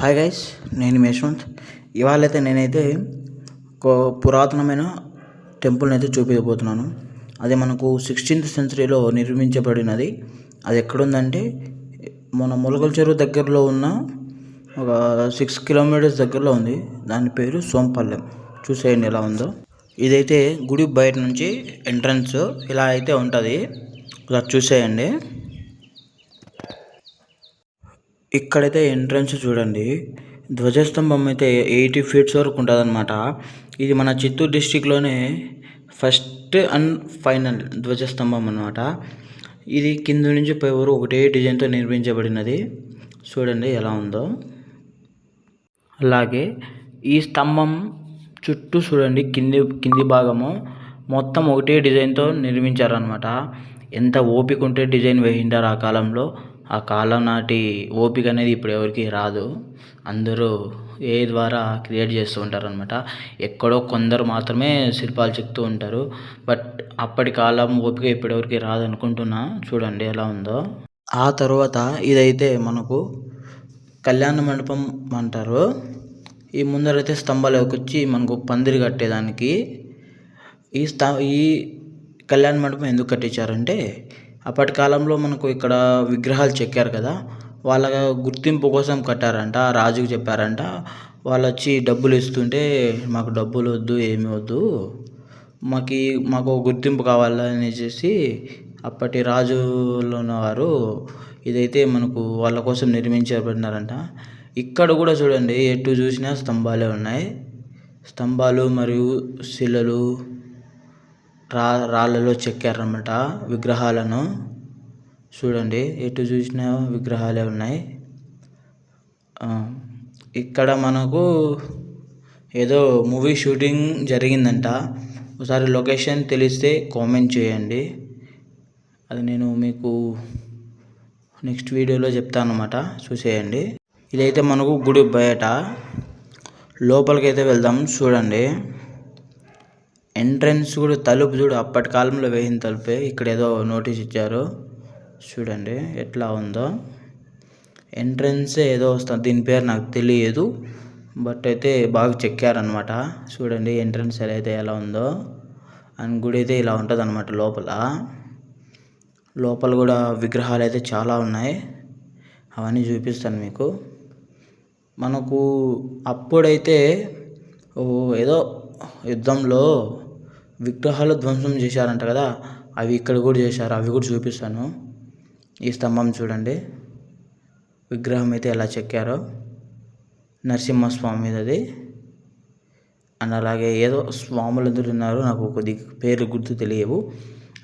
Hi guys, నేను మీ యశ్వంత్. ఇవాళైతే నేనైతే ఒక పురాతనమైన టెంపుల్ని అయితే చూపించబోతున్నాను. అది మనకు 16th సెంచరీలో నిర్మించబడినది. అది ఎక్కడుందంటే మన ములగల చెరువు దగ్గరలో ఉన్న ఒక 6 కిలోమీటర్స్ దగ్గరలో ఉంది. దాని పేరు సోంపల్లెం. చూసేయండి ఎలా ఉందో. ఇదైతే గుడి బయట నుంచి ఎంట్రన్స్ ఇలా అయితే ఉంటుంది. ఇలా చూసేయండి. ఇక్కడైతే ఎంట్రన్స్ చూడండి, ధ్వజస్తంభం అయితే 80 feet వరకు ఉంటుంది అనమాట. ఇది మన చిత్తూరు డిస్టిక్లోనే ఫస్ట్ అండ్ ఫైనల్ ధ్వజస్తంభం అనమాట. ఇది కింద నుంచి పై వరకు ఒకటే డిజైన్తో నిర్మించబడినది. చూడండి ఎలా ఉందో. అలాగే ఈ స్తంభం చుట్టూ చూడండి, కింది భాగము మొత్తం ఒకటే డిజైన్తో నిర్మించారనమాట. ఎంత ఓపిక ఉంటే డిజైన్ వేయింటారు ఆ కాలంలో. ఆ కాలం నాటి ఓపిక అనేది ఇప్పుడు ఎవరికి రాదు. అందరూ ఏ ద్వారా క్రియేట్ చేస్తూ ఉంటారు అనమాట. ఎక్కడో కొందరు మాత్రమే శిల్పాలు చెక్తూ ఉంటారు. బట్ అప్పటి కాలం ఓపిక ఇప్పుడు ఎవరికి రాదనుకుంటున్నా. చూడండి ఎలా ఉందో. ఆ తర్వాత ఇదైతే మనకు కళ్యాణ మండపం అంటారు. ఈ ముందరైతే స్తంభాలు వచ్చి మనకు పందిరి కట్టేదానికి ఈ కళ్యాణ మండపం ఎందుకు కట్టించారంటే, అప్పటి కాలంలో మనకు ఇక్కడ విగ్రహాలు చెక్కారు కదా, వాళ్ళ గుర్తింపు కోసం కట్టారంట. రాజుకు చెప్పారంట. వాళ్ళు వచ్చి డబ్బులు ఇస్తుంటే, మాకు డబ్బులు వద్దు, ఏమి వద్దు, మాకు గుర్తింపు కావాలనేసి అప్పటి రాజులు ఉన్నవారు ఇదైతే మనకు వాళ్ళ కోసం నిర్మించబడినారంట. ఇక్కడ కూడా చూడండి, ఎటు చూసినా స్తంభాలే ఉన్నాయి. స్తంభాలు మరియు శిలలు రాళ్ళలో చెక్కారన్నమాట విగ్రహాలను. చూడండి, ఎటు చూసినా విగ్రహాలే ఉన్నాయి. ఇక్కడ మనకు ఏదో మూవీ షూటింగ్ జరిగిందంట. ఒకసారి లొకేషన్ తెలిస్తే కామెంట్ చేయండి. అది నేను మీకు నెక్స్ట్ వీడియోలో చెప్తాను అన్నమాట. చూసేయండి. ఇదైతే మనకు గుడి బయట. లోపలికైతే వెళ్దాం. చూడండి, ఎంట్రన్స్ కూడా తలుపు చూడు, అప్పటి కాలంలో వేసిన తలుపే. ఇక్కడ ఏదో నోటీస్ ఇచ్చారు. చూడండి ఎట్లా ఉందో. ఎంట్రన్స్ ఏదో వస్తుంది, దీని పేరు నాకు తెలియదు, బట్ అయితే బాగా చెక్కారనమాట. చూడండి ఎంట్రన్స్ ఎలా ఉందో. అండ్ గుడి అయితే ఇలా ఉంటుంది అనమాట. లోపల కూడా విగ్రహాలు అయితే చాలా ఉన్నాయి. అవన్నీ చూపిస్తాను మీకు. మనకు అప్పుడైతే ఏదో యుద్ధంలో విగ్రహాలు ధ్వంసం చేశారంట కదా, అవి ఇక్కడ కూడా చేశారు. అవి కూడా చూపిస్తాను. ఈ స్తంభం చూడండి, విగ్రహం అయితే ఎలా చెక్కారో, నరసింహస్వామి అది. అండ్ అలాగే ఏదో స్వాములు అందరూ ఉన్నారు, నాకు కొద్ది పేర్లు గుర్తు తెలియవు,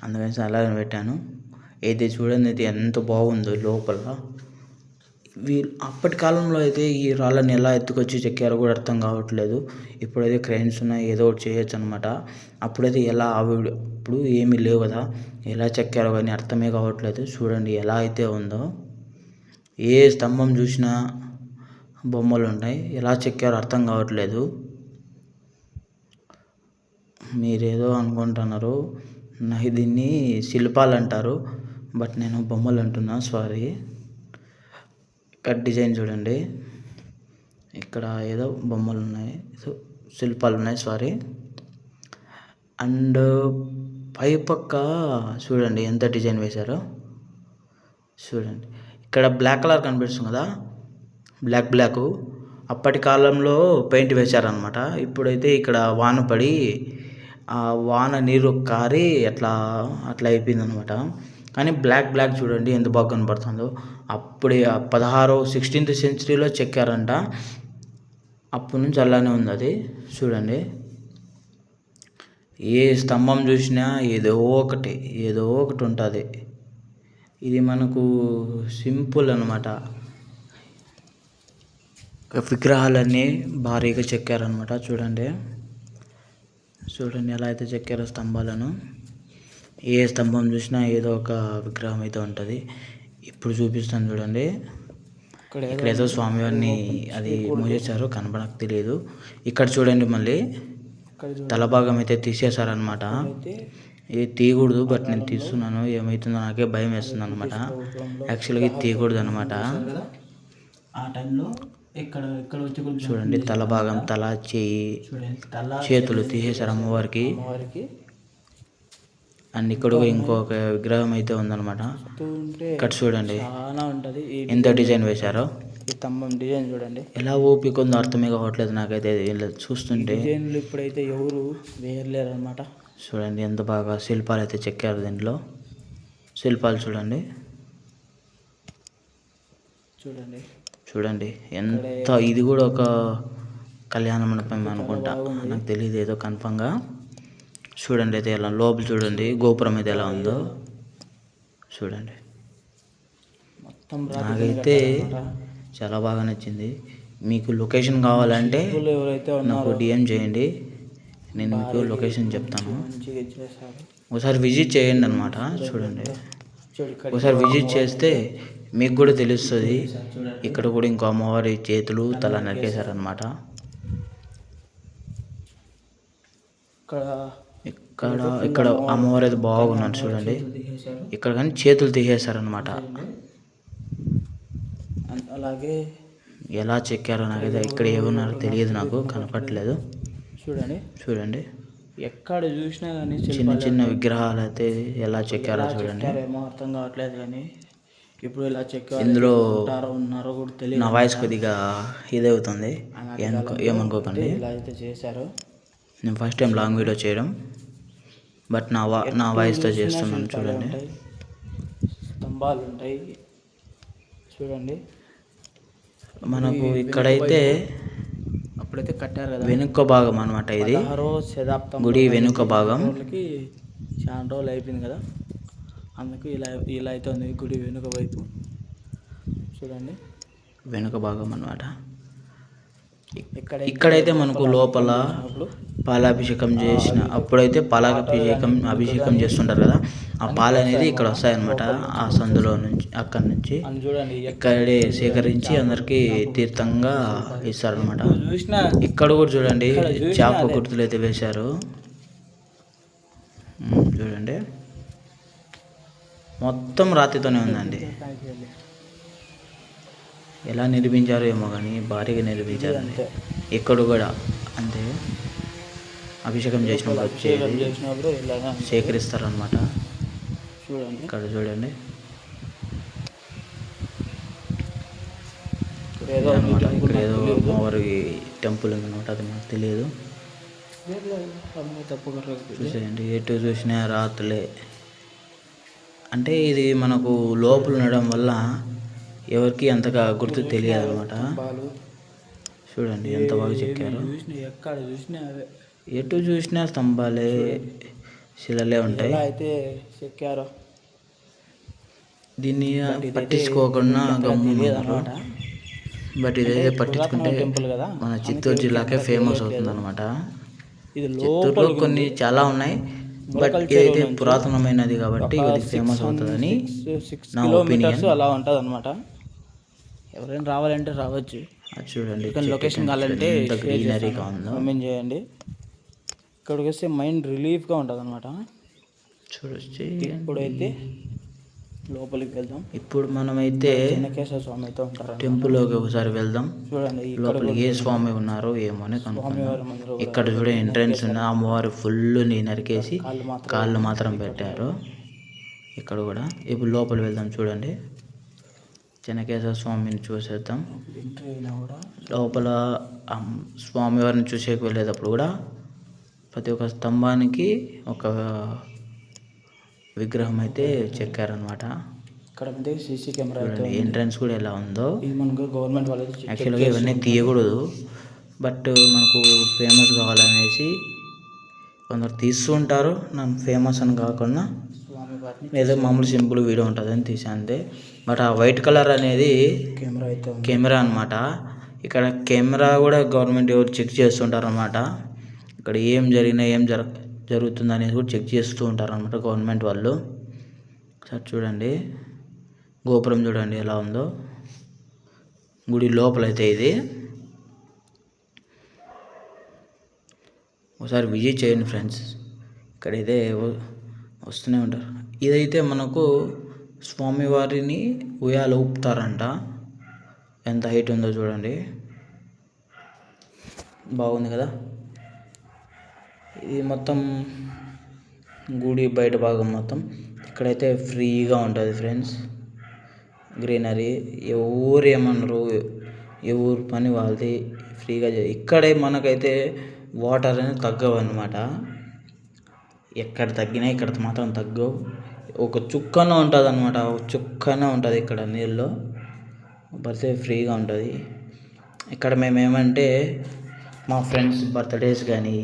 అందుకని అలాగే పెట్టాను. అయితే చూడండి, ఇది ఎంత బాగుందో లోపల. అప్పటి కాలంలో అయితే ఈ రాళ్ళని ఎలా ఎత్తుకొచ్చి చెక్కారో కూడా అర్థం కావట్లేదు. ఇప్పుడైతే క్రైన్స్ ఉన్నాయి, ఏదో ఒకటి చేయొచ్చు అనమాట. అప్పుడైతే ఇప్పుడు ఏమీ లేవు కదా, ఎలా చెక్కారో కానీ అర్థమే కావట్లేదు. చూడండి ఎలా అయితే ఉందో. ఏ స్తంభం చూసినా బొమ్మలు ఉంటాయి, ఎలా చెక్కారో అర్థం కావట్లేదు. మీరేదో అనుకుంటున్నారు, దీన్ని శిల్పాలు అంటారు, బట్ నేను బొమ్మలు అంటున్నా, సారీ. ఇక్కడ డిజైన్ చూడండి, ఇక్కడ ఏదో బొమ్మలు ఉన్నాయి, శిల్పాలు ఉన్నాయి, సారీ. అండ్ పై పక్క చూడండి ఎంత డిజైన్ వేశారో. చూడండి, ఇక్కడ బ్లాక్ కలర్ కనిపిస్తుంది కదా, బ్లాక్ అప్పటి కాలంలో పెయింట్ వేశారనమాట. ఇప్పుడైతే ఇక్కడ వాన పడి ఆ వాన నీరు కారి అట్లా అయిపోయిందనమాట. కానీ బ్లాక్ చూడండి ఎంత బాగా కనపడుతుందో. అప్పుడే 16th సెంచరీలో చెక్కారంట. అప్పటి నుంచి అలానే ఉంది అది. చూడండి, ఏ స్తంభం చూసినా ఏదో ఒకటి ఉంటుంది. ఇది మనకు సింపుల్ అనమాట. విగ్రహాలన్నీ భారీగా చెక్కారనమాట. చూడండి ఎలా అయితే చెక్కారో స్తంభాలను. ఏ స్తంభం చూసినా ఏదో ఒక విగ్రహం అయితే ఉంటుంది. ఇప్పుడు చూపిస్తాను చూడండి. ఇక్కడ ఏదో స్వామివారిని అది మూసేశారు, కనపడకు తెలియదు. ఇక్కడ చూడండి, మళ్ళీ తలభాగం అయితే తీసేశారనమాట. ఇది తీయకూడదు, బట్ నేను తీస్తున్నాను. ఏమవుతుందో నాకే భయం వేస్తుంది అనమాట. యాక్చువల్గా ఇది తీయకూడదు అనమాట. ఆ టైంలో ఇక్కడ ఇక్కడ వచ్చి కూడా చూడండి తల భాగం, తల, చేయి, చేతులు తీసేశారు అమ్మవారికి. అండ్ ఇక్కడ కూడా ఇంకొక విగ్రహం అయితే ఉందన్నమాట. ఇక్కడ చూడండి చాలా ఉంటది. ఎంత డిజైన్ వేశారో. ఈ స్తంభం డిజైన్ చూడండి ఎలా ఓపిక ఉందో అర్థమే కావట్లేదు నాకైతే చూస్తుంటే. డిజైన్లు ఇప్పుడైతే ఎవరు వేయలేరు అనమాట. చూడండి ఎంత బాగా శిల్పాలు అయితే చెక్కారు దీంట్లో. శిల్పాలు చూడండి చూడండి చూడండి ఎంత. ఇది కూడా ఒక కళ్యాణ మండపం అనుకుంటా, నాకు తెలియదు ఏదో కన్ఫామ్గా. చూడండి అయితే ఎలా లోపల చూడండి, గోపురం అయితే ఎలా ఉందో చూడండి. నాకైతే చాలా బాగా నచ్చింది. మీకు లొకేషన్ కావాలంటే నాకు డిఎం చేయండి, నేను మీకు లొకేషన్ చెప్తాను. ఒకసారి విజిట్ చేయండి అనమాట. చూడండి ఒకసారి విజిట్ చేస్తే మీకు కూడా తెలుస్తుంది. ఇక్కడ కూడా ఇంకో అమ్మవారి చేతులు, తల నరికేశారనమాట. ఇక్కడ ఇక్కడ అమ్మవారు అయితే బాగున్నారు చూడండి. ఇక్కడ కానీ చేతులు తీసేశారనమాట. అలాగే ఎలా చెక్కారో నాకైతే ఇక్కడ ఏమన్నారో తెలియదు, నాకు కనపట్లేదు. చూడండి చూడండి ఎక్కడ చూసినా కానీ చిన్న చిన్న విగ్రహాలు అయితే ఎలా చెక్కారో చూడండి. ఏమో అర్థం కావట్లేదు కానీ ఇప్పుడు ఇలా చెక్కారు. ఇందులో ఉన్నారో కూడా తెలియదు. నా వాయిస్ కొద్దిగా ఇదవుతుంది, ఏమనుకోకండి. ఇలా అయితే చేశారు. నేను ఫస్ట్ టైం లాంగ్ వీడియో చేయడం, బట్ నా వాయిస్తో చేస్తున్నాను. చూడండి స్తంభాలు ఉంటాయి చూడండి. మనకు ఇక్కడైతే అప్పుడైతే కట్టారు కదా, వెనుక భాగం అనమాట ఇది. 16వ శతాబ్దం గుడి వెనుక భాగం. చాలా రోజులు అయిపోయింది కదా, అందుకు ఇలా ఇలా అవుతుంది గుడి వెనుక వైపు. చూడండి వెనుక భాగం అనమాట. ఇక్కడైతే మనకు లోపల పాలాభిషేకం చేసిన అప్పుడైతే అభిషేకం చేస్తుంటారు కదా, ఆ పాలు అనేది ఇక్కడ వస్తాయన్నమాట. ఆ సందులో నుంచి అక్కడి నుంచి ఇక్కడే సేకరించి అందరికి తీర్థంగా ఇస్తారనమాట. ఇక్కడ కూడా చూడండి చేప గుర్తులు అయితే వేశారు చూడండి. మొత్తం రాతితోనే ఉందండి. ఎలా నిర్మించారో ఏమో కానీ భారీగా నిర్మించారండి. ఇక్కడ కూడా అంతే, అభిషేకం చేసినప్పుడు వచ్చేది సేకరిస్తారనమాట. చూడండి ఇక్కడ చూడండి ఇక్కడ ఏదో అమ్మవారి టెంపుల్ ఉందన్నమాట, అది మనకు తెలియదు. చూసేయండి ఎటు చూసినా రాత్రులే. అంటే ఇది మనకు లోపల ఉండడం వల్ల ఎవరికి అంతగా గుర్తు తెలియదు అనమాట. చూడండి ఎంత బాగా చెక్కారు. ఎటు చూసినా స్తంభాలే, శిలలే ఉంటాయి. అయితే చెక్కారు. దీన్ని పట్టించుకోకుండా గమ్మున్నారు. బట్ ఇదైతే పట్టించుకుంటే మన చిత్తూరు జిల్లాకే ఫేమస్ అవుతుంది అనమాట. చిత్తూరులో కొన్ని చాలా ఉన్నాయి, బట్ ఇదైతే పురాతనమైనది కాబట్టి ఇది ఫేమస్ అవుతుందని నా ఒపీనియన్. అలా ఉంటుంది అనమాట. ఎవరైనా రావాలంటే రావచ్చు. చూడండి లొకేషన్ కావాలంటే గ్రీనరీగా ఉందో కామెంట్ చేయండి. ఇక్కడికి వస్తే మైండ్ రిలీఫ్గా ఉంటుంది అనమాట. చూడొచ్చు. ఇప్పుడైతే లోపలికి వెళ్దాం. ఇప్పుడు మనమైతే చెన్నకేశ్వర స్వామి అయితే ఉంటారు టెంపుల్లోకి ఒకసారి వెళ్దాం. చూడండి లోపల ఏ స్వామి ఉన్నారో ఏమో అని కనుక్కుందాం. ఇక్కడ చూడే ఎంట్రన్స్ ఉన్న అమ్మవారు ఫుల్ నరికేసి కాళ్ళు మాత్రం పెట్టారు. ఇక్కడ కూడా ఇప్పుడు లోపల వెళ్దాం. చూడండి చెన్నకేశ్వర స్వామిని చూసేద్దాం. లోపల స్వామివారిని చూసేకి వెళ్ళేటప్పుడు కూడా ప్రతి ఒక్క స్తంభానికి ఒక విగ్రహం అయితే చెక్కారనమాట. ఇక్కడ సీసీ కెమెరా ఎంట్రన్స్ కూడా ఎలా ఉందో. ఇది మనకు గవర్నమెంట్ వాళ్ళు యాక్చువల్గా ఇవన్నీ తీయకూడదు, బట్ మనకు ఫేమస్ కావాలనేసి కొందరు తీస్తూ ఉంటారు. నన్ను ఫేమస్ అని కాకుండా ఏదో మామూలు సింపుల్ వీడియో ఉంటుందని తీసాను అంతే. బట్ ఆ వైట్ కలర్ అనేది కెమెరా అనమాట. ఇక్కడ కెమెరా కూడా గవర్నమెంట్ ఎవరు చెక్ చేస్తుంటారు అనమాట. ఇక్కడ ఏం జరిగినా ఏం జరుగుతుంది అనేది కూడా చెక్ చేస్తూ ఉంటారు అనమాట గవర్నమెంట్ వాళ్ళు. ఒకసారి చూడండి గోపురం చూడండి ఎలా ఉందో. గుడి లోపలైతే ఇది ఒకసారి విజిట్ చేయండి ఫ్రెండ్స్. ఇక్కడైతే వస్తూనే ఉంటారు. ఇదైతే మనకు స్వామివారిని ఉయ్యాల ఊపుతారంట. ఎంత హైట్ ఉందో చూడండి. బాగుంది కదా. ఇది మొత్తం గుడి బయట భాగం మొత్తం. ఇక్కడైతే ఫ్రీగా ఉంటుంది ఫ్రెండ్స్, గ్రీనరీ. ఎవరు ఏమన్నారు, ఎవరు పని వాళ్ళది, ఫ్రీగా ఇక్కడే మనకైతే వాటర్ అనేది తగ్గవు అన్నమాట. ఎక్కడ తగ్గినా ఇక్కడ మాత్రం తగ్గవు. ఒక చుక్కన ఉంటుంది అన్నమాట, ఒక చుక్కన ఉంటుంది ఇక్కడ నీళ్ళు. బర్త్డే ఫ్రీగా ఉంటుంది ఇక్కడ. మేము ఏమంటే మా ఫ్రెండ్స్ బర్త్డేస్ కానీ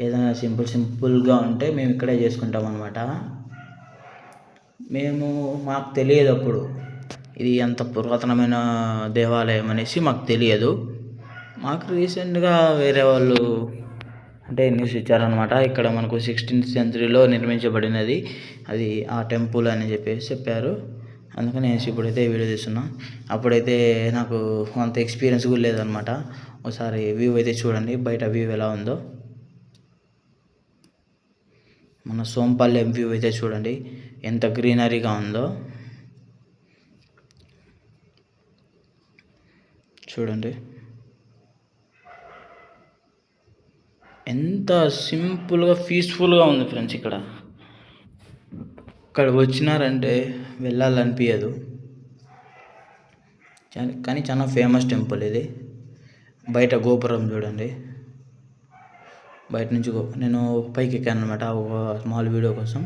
ఏదైనా సింపుల్గా ఉంటే మేము ఇక్కడే చేసుకుంటాం అన్నమాట. మాకు తెలియదు అప్పుడు ఇది ఎంత పురాతనమైన దేవాలయం అనేసి మాకు తెలియదు. మాకు రీసెంట్గా వేరే వాళ్ళు అంటే న్యూస్ ఇచ్చారనమాట. ఇక్కడ మనకు 16th centuryలో నిర్మించబడినది అది ఆ టెంపుల్ అని చెప్పారు. అందుకని నేను ఇప్పుడైతే వీడియో తీస్తున్నా. అప్పుడైతే నాకు అంత ఎక్స్పీరియన్స్ కూడా లేదనమాట. ఒకసారి వ్యూ అయితే చూడండి, బయట వ్యూ ఎలా ఉందో. మన సోంపల్లెం వ్యూ అయితే చూడండి ఎంత గ్రీనరీగా ఉందో. చూడండి ఎంత సింపుల్గా పీస్ఫుల్గా ఉంది ఫ్రెండ్స్. ఇక్కడ వచ్చినారంటే వెళ్ళాలనిపించదు. కానీ చాలా ఫేమస్ టెంపుల్ ఇది. బయట గోపురం చూడండి, బయట నుంచి నేను పైకి ఎక్కాను అనమాట ఒక స్మాల్ వీడియో కోసం.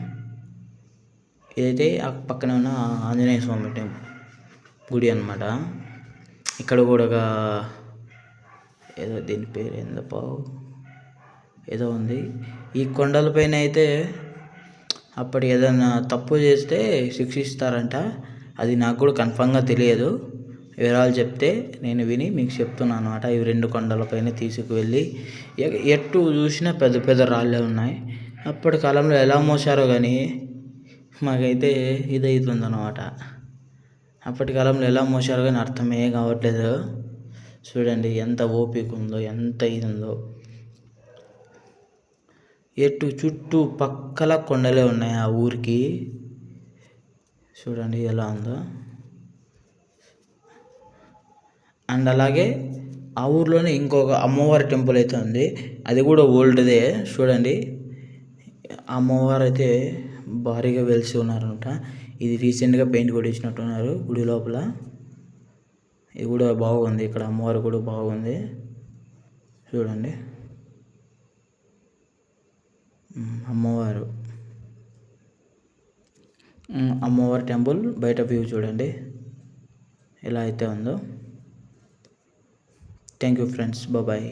ఇదైతే ఆ పక్కన ఉన్న ఆంజనేయ స్వామి గుడి అనమాట. ఇక్కడ కూడా ఒక ఏదో దీని పేరు ఏదో ఉంది. ఈ కొండలపైన అయితే అప్పటి ఏదైనా తప్పు చేస్తే శిక్షిస్తారంట. అది నాకు కూడా కన్ఫామ్గా తెలియదు, వివరాలు చెప్తే నేను విని మీకు చెప్తున్నాను అనమాట. ఇవి 2 కొండలపైన తీసుకువెళ్ళి ఎటు చూసినా పెద్ద పెద్ద రాళ్ళే ఉన్నాయి. అప్పటి కాలంలో ఎలా మోసారో కానీ మాకైతే ఇదవుతుంది అనమాట. అప్పటి కాలంలో ఎలా మోసారో కానీ అర్థమే కావట్లేదు. చూడండి ఎంత ఓపిక ఉందో, ఎంత ఇది ఉందో. చుట్టూ పక్కల కొండలే ఉన్నాయి ఆ ఊరికి. చూడండి ఎలా ఉందో. అండ్ అలాగే ఆ ఊర్లోనే ఇంకొక అమ్మవారి టెంపుల్ అయితే ఉంది, అది కూడా ఓల్డ్దే. చూడండి అమ్మవారు అయితే భారీగా వెలిసి ఉన్నారనమాట. ఇది రీసెంట్గా పెయింట్ కొట్టించినట్టున్నారు గుడి లోపల. ఇది కూడా బాగుంది, ఇక్కడ అమ్మవారు కూడా బాగుంది. చూడండి అమ్మవారి టెంపుల్ బయట వ్యూ చూడండి ఎలా అయితే ఉందో. Thank you friends, bye.